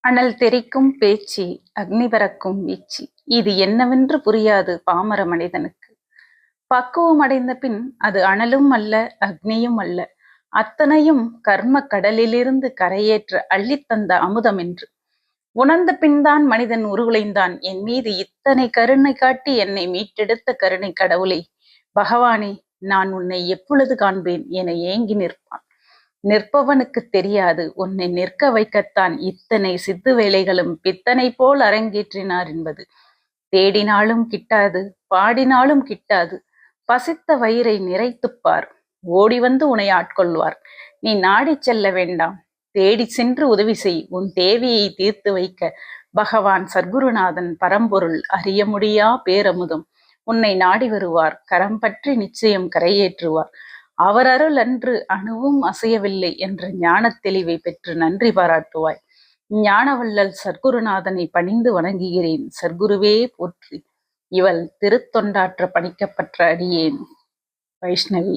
அனல் தெறிக்கும் பேச்சு, அக்னி பறக்கும் வீச்சு. இது என்னவென்று புரியாது பாமர மனிதனுக்கு. பக்குவம் அடைந்த பின் அது அனலும் அல்ல, அக்னியும் அல்ல. அத்தனையும் கர்ம கடலிலிருந்து கரையேற்ற அள்ளித்தந்த அமுதம் என்று உணர்ந்த பின்தான் மனிதன் உருகுலைந்தான். என் மீது இத்தனை கருணை காட்டி என்னை மீட்டெடுத்த கருணை கடவுளே, பகவானே, நான் உன்னை எப்பொழுது காண்பேன் என ஏங்கி நிற்பான். நிற்பவனுக்கு தெரியாது உன்னை நிற்க வைக்கத்தான் இத்தனை சித்து வேலைகளும் பித்தனை போல் அரங்கேற்றினார் என்பது. தேடினாலும் கிட்டாது, பாடினாலும் கிட்டாது. பசித்த வயிறை நிறைத்துப்பார், ஓடி வந்து உன்னை ஆட்கொள்வார். நீ நாடி செல்ல வேண்டாம், தேடி சென்று உதவி செய். உன் தேவையை தீர்த்து வைக்க பகவான் சர்க்குருநாதன் பரம்பொருள் அறிய முடியா பேரமுதம் உன்னை நாடி வருவார். கரம் பற்றி நிச்சயம் கரையேற்றுவார். அவர் அருள் அன்று அணுவும் அசையவில்லை என்ற ஞானத் தெளிவை பெற்று நன்றி பாராட்டுவாய். ஞானவள்ளல் சர்க்குருநாதனை பணிந்து வணங்குகிறேன். சர்க்குருவே போற்றி. இவள் திருத்தொண்டாற்ற பணிக்கப்பட்ட அடியேன் வைஷ்ணவி.